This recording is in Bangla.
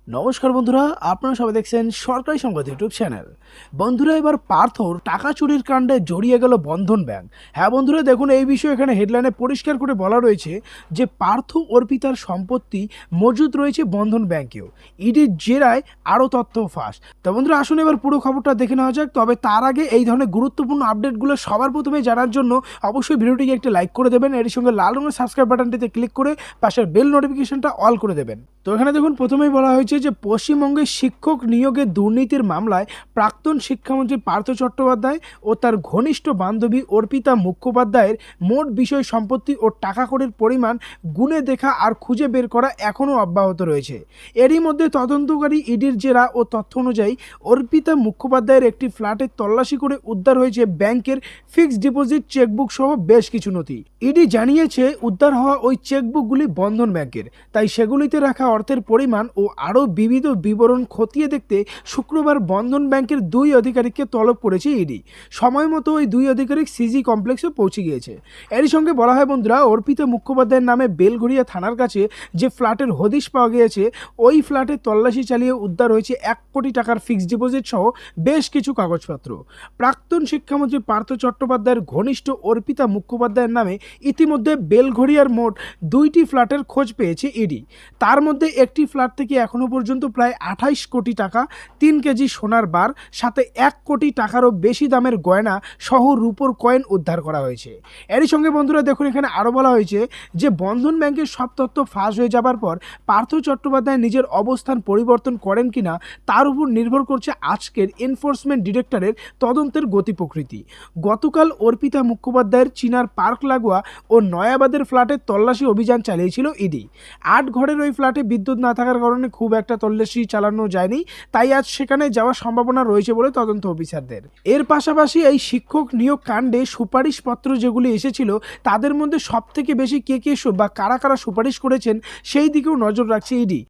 নমস্কার বন্ধুরা, আপনারা সবাই দেখছেন সরকারি সংবাদ ইউটিউব চ্যানেল। বন্ধুরা, এবার পার্থর টাকা চুরির কাণ্ডে জড়িয়ে গেল বন্ধন ব্যাংক। হ্যাঁ বন্ধুরা, দেখুন এই বিষয়ে এখানে হেডলাইনে পরিষ্কার করে বলা রয়েছে যে পার্থ অর্পিতার সম্পত্তি মজুদ রয়েছে বন্ধন ব্যাংকেও। ইডির জেরায় আরও তথ্য ফাঁস। তো বন্ধুরা, আসুন এবার পুরো খবরটা দেখে নেওয়া যাক। তবে তার আগে এই ধরনের গুরুত্বপূর্ণ আপডেটগুলো সবার প্রথমে জানার জন্য অবশ্যই ভিডিওটিকে একটি লাইক করে দেবেন। এর সঙ্গে লাল রঙের সাবস্ক্রাইব বাটনটিতে ক্লিক করে পাশের বেল নোটিফিকেশনটা অল করে দেবেন। তো এখানে দেখুন প্রথমেই বলা হয়েছে যে পশ্চিমবঙ্গে শিক্ষক নিয়োগে দুর্নীতির মামলায় প্রাক্তন শিক্ষামন্ত্রী পার্থ চট্টোপাধ্যায় ও তার ঘনিষ্ঠ বান্ধবী অর্পিতা মুখোপাধ্যায়ের মোট বিষয় সম্পত্তি ও টাকা কড়ির পরিমাণ গুণে দেখা আর খুঁজে বের করা এখনও অব্যাহত রয়েছে। এরই মধ্যে তদন্তকারী ইডির জেরা ও তথ্য অনুযায়ী অর্পিতা মুখোপাধ্যায়ের একটি ফ্ল্যাটে তল্লাশি করে উদ্ধার হয়েছে ব্যাংকের ফিক্সড ডিপোজিট চেকবুক সহ বেশ কিছু নথি। ইডি জানিয়েছে উদ্ধার হওয়া ওই চেকবুকগুলি বন্ধন ব্যাংকের, তাই সেগুলিতে রাখা অর্থের পরিমাণ ও আরও বিবিধ বিবরণ খতিয়ে দেখতে শুক্রবার বন্ধন ব্যাংকের দুই আধিকারিককে তলব করেছে ইডি। সময় মতো ওই দুই আধিকারিক সিজি কমপ্লেক্সে পৌঁছে গিয়েছে। এরই সঙ্গে বলা হয় বন্ধুরা, অর্পিতা মুখোপাধ্যায়ের নামে বেলঘড়িয়া থানার কাছে যে ফ্ল্যাটের হদিশ পাওয়া গিয়েছে, ওই ফ্ল্যাটে তল্লাশি চালিয়ে উদ্ধার হয়েছে 1 কোটি টাকার ফিক্সড ডিপোজিট সহ বেশ কিছু কাগজপত্র। প্রাক্তন শিক্ষামন্ত্রী পার্থ চট্টোপাধ্যায়ের ঘনিষ্ঠ অর্পিতা মুখোপাধ্যায়ের নামে ইতিমধ্যে বেলঘড়িয়ার মোট 2টি ফ্ল্যাটের খোঁজ পেয়েছে ইডি। তার মধ্যে একটি ফ্ল্যাট থেকে এখনও পর্যন্ত প্রায় 28 কোটি টাকা, 3 কেজি সোনার বার, সাথে 1 কোটি টাকারও বেশি দামের গয়না সহ রূপোর কয়েন উদ্ধার করা হয়েছে। এরই সঙ্গে বন্ধুরা দেখুন, এখানে আরও বলা হয়েছে যে বন্ধন ব্যাংকের সব তথ্য ফাঁস হয়ে যাবার পর পার্থ চট্টোপাধ্যায় নিজের অবস্থান পরিবর্তন করেন কিনা তার উপর নির্ভর করছে আজকের এনফোর্সমেন্ট ডিরেক্টরের তদন্তের গতি প্রকৃতি। গতকাল অর্পিতা মুখোপাধ্যায়ের চিনার পার্ক লাগোয়া ও নয়াবাদের ফ্ল্যাটে তল্লাশি অভিযান চালিয়েছিল ইডি। 8 ঘরের ওই ফ্ল্যাটে বিদ্যুৎ না থাকার কারণে খুব একটা তল্লাশি চালানো যায়নি, তাই আজ সেখানে যাওয়ার সম্ভাবনা রয়েছে বলে তদন্ত অফিসারদের। এর পাশাপাশি এই শিক্ষক নিয়োগ কাণ্ডে সুপারিশপত্র যেগুলি এসেছিল তাদের মধ্যে সবথেকে বেশি কে বা কারা কারা সুপারিশ করেছেন সেই দিকেও নজর রাখছে ইডি।